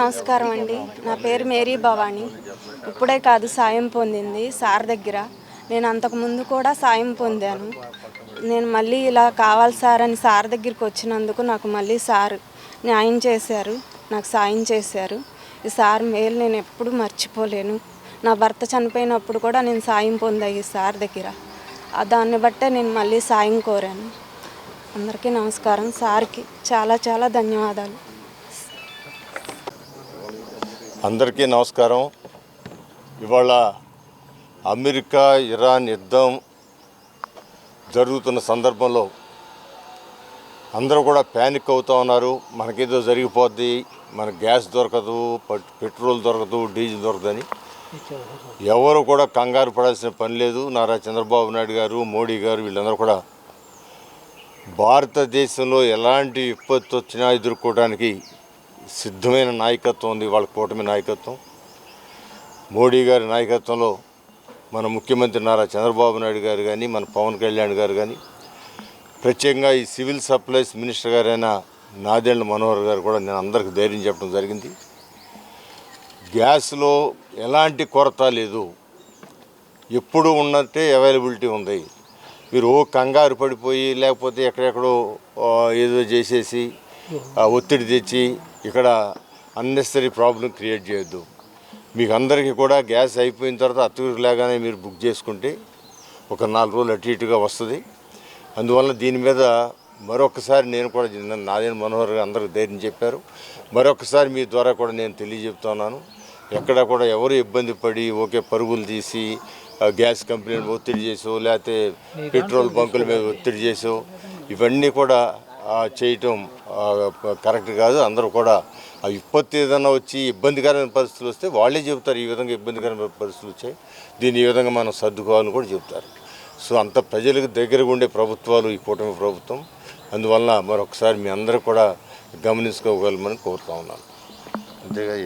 నమస్కారం అండి. నా పేరు మేరీ భవాని. ఇప్పుడే కాదు సాయం పొందింది సార్ దగ్గర. నేను అంతకుముందు కూడా సాయం పొందాను. నేను మళ్ళీ ఇలా కావాలి సార్ అని సార్ దగ్గరికి వచ్చినందుకు నాకు మళ్ళీ సార్ న్యాయం చేశారు, నాకు సాయం చేశారు. ఈ సార్ మేలు నేను ఎప్పుడు మర్చిపోలేను. నా భర్త చనిపోయినప్పుడు కూడా నేను సాయం పొందా ఈ సార్ దగ్గర. దాన్ని బట్టే నేను మళ్ళీ సాయం కోరాను. అందరికీ నమస్కారం. సార్కి చాలా చాలా ధన్యవాదాలు. అందరికీ నమస్కారం. ఇవాళ అమెరికా ఇరాన్ యుద్ధం జరుగుతున్న సందర్భంలో అందరూ కూడా ప్యానిక్ అవుతూ ఉన్నారు. మనకేదో జరిగిపోద్ది, మనకు గ్యాస్ దొరకదు, పెట్రోల్ దొరకదు, డీజిల్ దొరకదని. ఎవరు కూడా కంగారు పడాల్సిన పని లేదు. నారా చంద్రబాబు నాయుడు గారు, మోడీ గారు వీళ్ళందరూ కూడా భారతదేశంలో ఎలాంటి విపత్తు వచ్చినా ఎదుర్కోవడానికి సిద్ధమైన నాయకత్వం ఉంది. వాళ్ళ కూటమి నాయకత్వం, మోడీ గారి నాయకత్వంలో మన ముఖ్యమంత్రి నారా చంద్రబాబు నాయుడు గారు కానీ, మన పవన్ కళ్యాణ్ గారు కానీ, ప్రత్యేకంగా ఈ సివిల్ సప్లైస్ మినిస్టర్ గారైన నాదెండ్ల మనోహర్ గారు కూడా నేను అందరికీ ధైర్యం చెప్పడం జరిగింది. గ్యాస్లో ఎలాంటి కొరత లేదు, ఎప్పుడు ఉన్నట్టే అవైలబిలిటీ ఉంది. మీరు కంగారు పడిపోయి లేకపోతే ఎక్కడెక్కడో ఏదో చేసేసి ఒత్తిడి తెచ్చి ఇక్కడ అన్నెసరీ ప్రాబ్లం క్రియేట్ చేయొద్దు. మీకు అందరికీ కూడా గ్యాస్ అయిపోయిన తర్వాత అతుకు లేగానే మీరు బుక్ చేసుకుంటే ఒక 4 రోజులు అటు ఇటుగా వస్తుంది. అందువల్ల దీని మీద మరొకసారి నేను కూడా నాదెండ్ల మనోహర్ గారు అందరికీ ధైర్యం చెప్పారు. మరొకసారి మీ ద్వారా కూడా నేను తెలియజెప్తున్నాను. ఎక్కడ కూడా ఎవరు ఇబ్బంది పడి పరుగులు తీసి గ్యాస్ కంపెనీని ఒత్తిడి చేసో లేకపోతే పెట్రోల్ బంకుల మీద ఒత్తిడి చేసో ఇవన్నీ కూడా చేయటం కరెక్ట్ కాదు. అందరూ కూడా ఆ విపత్తు ఏదైనా వచ్చి ఇబ్బందికరమైన పరిస్థితులు వస్తే వాళ్ళే చెబుతారు, ఈ విధంగా ఇబ్బందికరమైన పరిస్థితులు వచ్చాయి, దీన్ని ఈ విధంగా మనం సర్దుకోవాలని కూడా చెబుతారు. సో అంత ప్రజలకు దగ్గరగా ఉండే ప్రభుత్వాలు ఈ కూటమి ప్రభుత్వం. అందువలన మరొకసారి మీ అందరూ కూడా గమనించుకోగలమని కోరుతా ఉన్నాను. అంతేగా.